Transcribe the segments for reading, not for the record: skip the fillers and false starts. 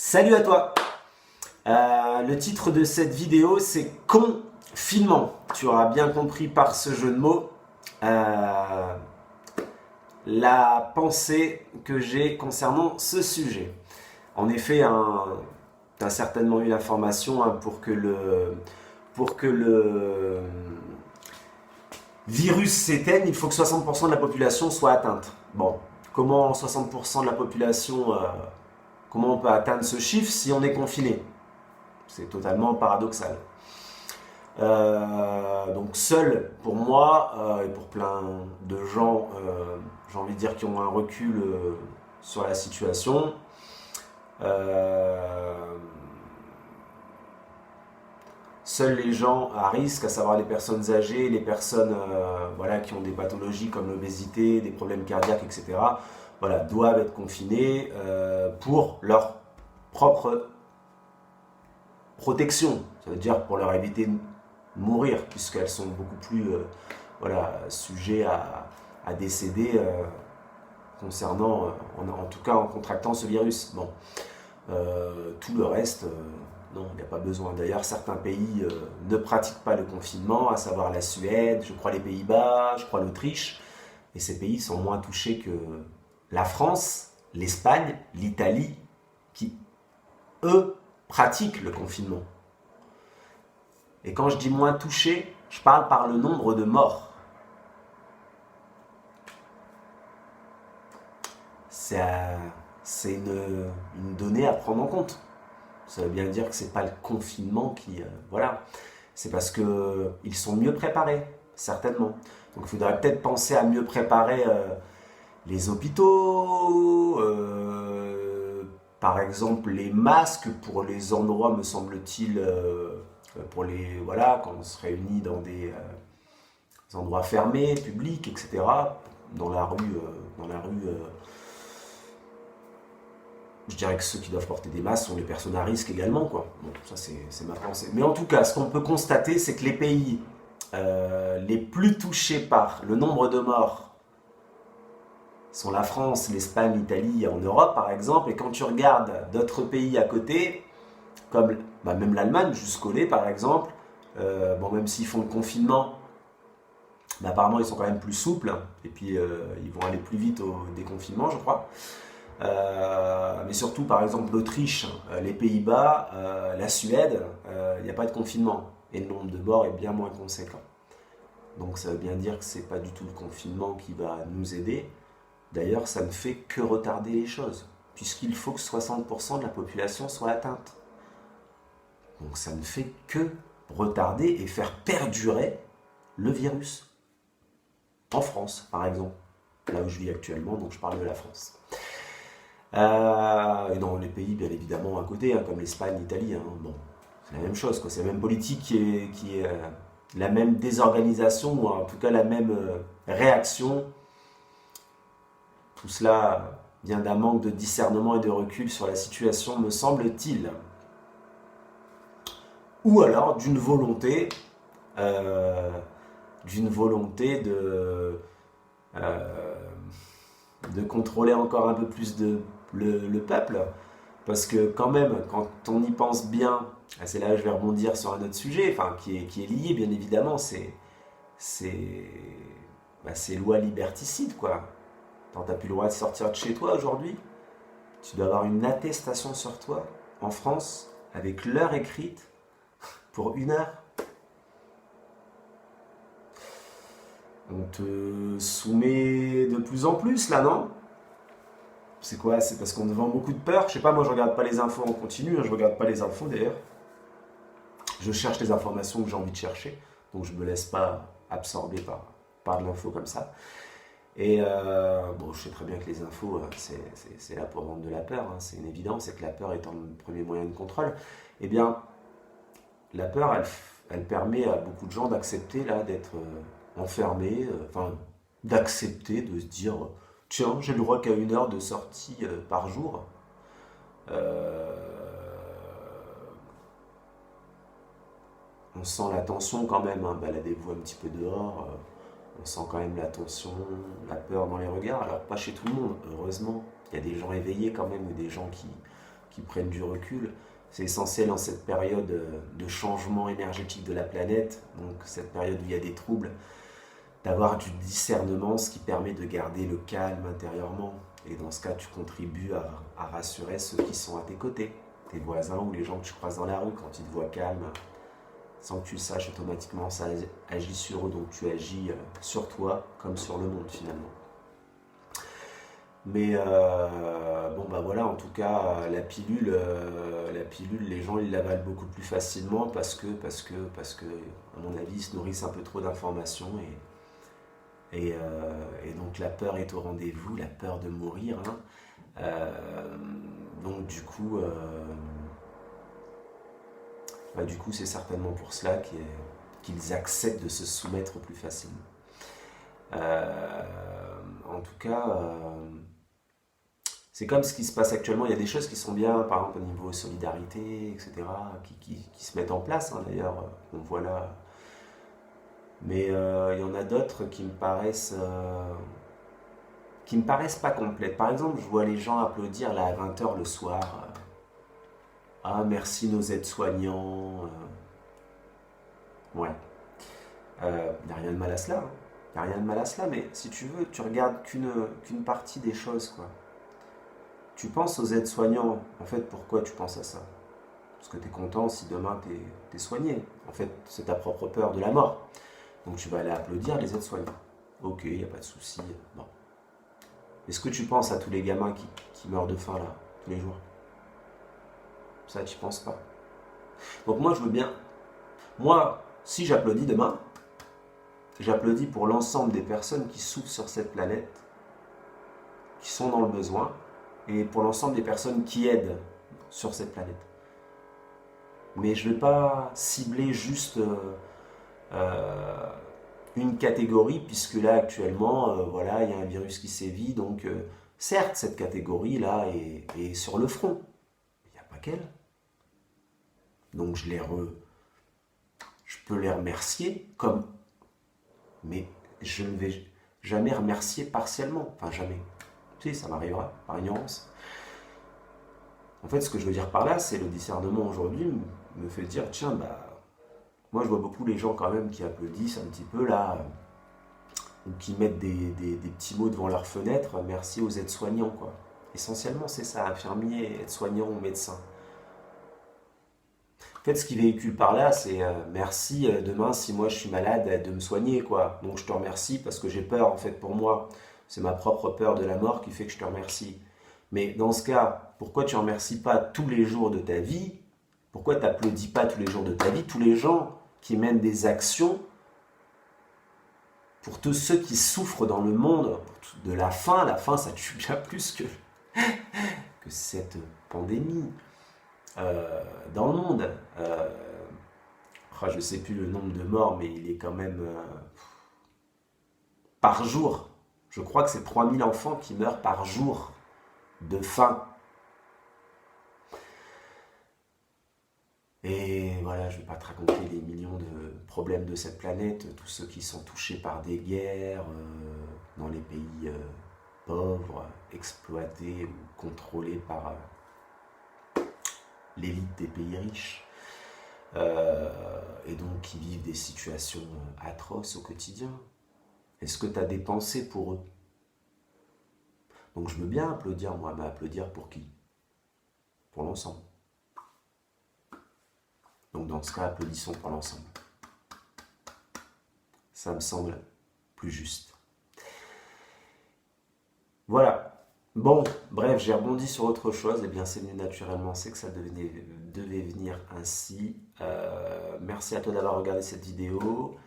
Salut à toi. Le titre de cette vidéo c'est confinement. Tu auras bien compris par ce jeu de mots la pensée que j'ai concernant ce sujet. En effet, tu as certainement eu l'information pour que le virus s'éteigne, il faut que 60% de la population soit atteinte. Bon, comment 60% de la population, comment on peut atteindre ce chiffre si on est confiné? C'est totalement paradoxal. Donc seul, pour moi et pour plein de gens, j'ai envie de dire qui ont un recul sur la situation, seuls les gens à risque, à savoir les personnes âgées, les personnes voilà, qui ont des pathologies comme l'obésité, des problèmes cardiaques, etc., voilà, doivent être confinés pour leur propre protection. Ça veut dire pour leur éviter de mourir, puisqu'elles sont beaucoup plus voilà, sujets à décéder concernant, en tout cas en contractant ce virus. Bon. Tout le reste, non, il n'y a pas besoin. D'ailleurs, certains pays ne pratiquent pas le confinement, à savoir la Suède, je crois les Pays-Bas, je crois l'Autriche. Et ces pays sont moins touchés que la France, l'Espagne, l'Italie, qui, eux, pratiquent le confinement. Et quand je dis moins touchés, je parle par le nombre de morts. C'est une donnée à prendre en compte. Ça veut bien dire que ce n'est pas le confinement qui... voilà. C'est parce qu'ils sont mieux préparés, certainement. Donc il faudrait peut-être penser à mieux préparer les hôpitaux, par exemple les masques pour les endroits, me semble-t-il, pour les... Voilà, quand on se réunit dans des endroits fermés, publics, etc. Dans la rue... je dirais que ceux qui doivent porter des masques sont les personnes à risque également, quoi. Bon, ça c'est ma pensée. Mais en tout cas, ce qu'on peut constater, c'est que les pays les plus touchés par le nombre de morts sont la France, l'Espagne, l'Italie, en Europe par exemple. Et quand tu regardes d'autres pays à côté, comme même l'Allemagne, jusqu'au lait par exemple, bon, même s'ils font le confinement, apparemment ils sont quand même plus souples. Et puis ils vont aller plus vite au déconfinement, je crois. Mais surtout par exemple l'Autriche, les Pays-Bas, la Suède, il n'y a pas de confinement et le nombre de morts est bien moins conséquent. Donc ça veut bien dire que ce n'est pas du tout le confinement qui va nous aider. D'ailleurs, ça ne fait que retarder les choses, puisqu'il faut que 60% de la population soit atteinte. Donc ça ne fait que retarder et faire perdurer le virus. En France, par exemple, là où je vis actuellement, donc je parle de la France. Et dans les pays bien évidemment à côté, comme l'Espagne, l'Italie, bon, c'est la même chose, c'est la même politique qui est la même désorganisation, ou en tout cas la même réaction. Tout cela vient d'un manque de discernement et de recul sur la situation, me semble-t-il. Ou alors d'une volonté de contrôler encore un peu plus le peuple, parce que quand même, quand on y pense bien, c'est là que je vais rebondir sur un autre sujet, qui est lié bien évidemment, c'est lois liberticides, quoi. Quand tu n'as plus le droit de sortir de chez toi aujourd'hui, tu dois avoir une attestation sur toi, en France, avec l'heure écrite, pour 1 heure. On te soumet de plus en plus, là, non? C'est quoi? C'est parce qu'on te vend beaucoup de peur? Je sais pas, moi je regarde pas les infos en continu, je regarde pas les infos d'ailleurs. Je cherche les informations que j'ai envie de chercher, donc je me laisse pas absorber par de l'info comme ça. Et bon, je sais très bien que les infos, c'est là pour vendre de la peur, c'est une évidence, et que la peur étant le premier moyen de contrôle. Eh bien, la peur, elle permet à beaucoup de gens d'accepter là d'être enfermés, d'accepter, de se dire tiens, j'ai le droit qu'à 1 heure de sortie par jour. On sent la tension quand même, baladez-vous un petit peu dehors, on sent quand même la tension, la peur dans les regards. Alors pas chez tout le monde, heureusement. Il y a des gens éveillés quand même, ou des gens qui qui prennent du recul. C'est essentiel en cette période de changement énergétique de la planète, donc cette période où il y a des troubles, d'avoir du discernement, ce qui permet de garder le calme intérieurement. Et dans ce cas, tu contribues à rassurer ceux qui sont à tes côtés, tes voisins ou les gens que tu croises dans la rue. Quand ils te voient calme, sans que tu le saches, automatiquement ça agit sur eux, donc tu agis sur toi comme sur le monde finalement. Mais bon bah voilà, en tout cas la pilule, les gens ils l'avalent beaucoup plus facilement parce que à mon avis ils se nourrissent un peu trop d'informations et donc la peur est au rendez-vous, la peur de mourir, hein. Donc du coup c'est certainement pour cela qu'ils acceptent de se soumettre plus facilement. En tout cas, c'est comme ce qui se passe actuellement. Il y a des choses qui sont bien, par exemple au niveau solidarité, etc., qui se mettent en place, hein, d'ailleurs, on voit là. Mais il y en a d'autres qui me paraissent pas complètes. Par exemple, je vois les gens applaudir là, à 20h le soir. Ah, merci nos aides-soignants. Ouais. Il n'y a rien de mal à cela, hein. Il n'y a rien de mal à cela, mais si tu veux, tu regardes qu'une partie des choses, quoi. Tu penses aux aides-soignants. En fait, pourquoi tu penses à ça? Parce que tu es content si demain tu es soigné. En fait, c'est ta propre peur de la mort. Donc tu vas aller applaudir les aides-soignants. Ok, il n'y a pas de souci. Bon. Est-ce que tu penses à tous les gamins qui meurent de faim, là, tous les jours? Ça, tu penses pas. Donc moi, je veux bien... Moi, si j'applaudis demain, j'applaudis pour l'ensemble des personnes qui souffrent sur cette planète, qui sont dans le besoin, et pour l'ensemble des personnes qui aident sur cette planète. Mais je ne vais pas cibler juste une catégorie, puisque là actuellement, voilà, il y a un virus qui sévit, donc certes, cette catégorie-là est sur le front, il n'y a pas qu'elle. Donc je peux les remercier mais je ne vais jamais remercier partiellement, enfin jamais. Si, ça m'arrivera, par ignorance. En fait, ce que je veux dire par là, c'est le discernement aujourd'hui me fait dire, tiens, bah, moi je vois beaucoup les gens quand même qui applaudissent un petit peu là, ou qui mettent des petits mots devant leur fenêtre, merci aux aides-soignants, quoi. Essentiellement, c'est ça, infirmiers, aides-soignants ou médecins. En fait, ce qui véhicule par là, c'est merci demain si moi je suis malade de me soigner, quoi. Donc je te remercie parce que j'ai peur en fait pour moi. C'est ma propre peur de la mort qui fait que je te remercie. Mais dans ce cas, pourquoi tu ne remercies pas tous les jours de ta vie? Pourquoi tu n'applaudis pas tous les jours de ta vie tous les gens qui mènent des actions pour tous ceux qui souffrent dans le monde de la faim? La faim, ça tue bien plus que cette pandémie. Dans le monde, je ne sais plus le nombre de morts, mais il est quand même par jour. Je crois que c'est 3000 enfants qui meurent par jour de faim. Et voilà, je ne vais pas te raconter les millions de problèmes de cette planète, tous ceux qui sont touchés par des guerres dans les pays pauvres, exploités ou contrôlés par l'élite des pays riches, et donc qui vivent des situations atroces au quotidien. Est-ce que tu as des pensées pour eux? Donc je veux bien applaudir, moi, mais applaudir pour qui? Pour l'ensemble. Donc dans ce cas, applaudissons pour l'ensemble. Ça me semble plus juste. Voilà. Bon, bref, j'ai rebondi sur autre chose. Eh bien, c'est venu naturellement, c'est que ça devait venir ainsi. Merci à toi d'avoir regardé cette vidéo.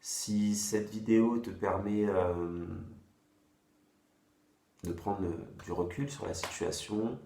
Si cette vidéo te permet de prendre du recul sur la situation,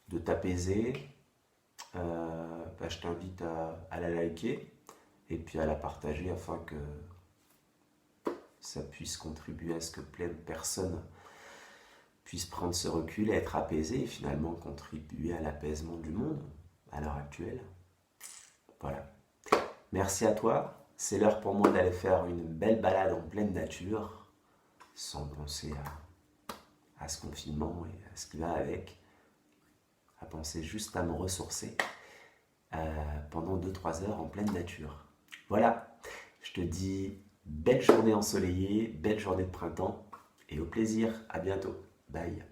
de t'apaiser, je t'invite à la liker et puis à la partager afin que ça puisse contribuer à ce que plein de personnes puissent prendre ce recul et être apaisées et finalement contribuer à l'apaisement du monde à l'heure actuelle. Voilà. Merci à toi. C'est l'heure pour moi d'aller faire une belle balade en pleine nature sans penser à ce confinement et à ce qui va avec. à penser juste à me ressourcer pendant 2-3 heures en pleine nature. Voilà, je te dis belle journée ensoleillée, belle journée de printemps et au plaisir, à bientôt, bye.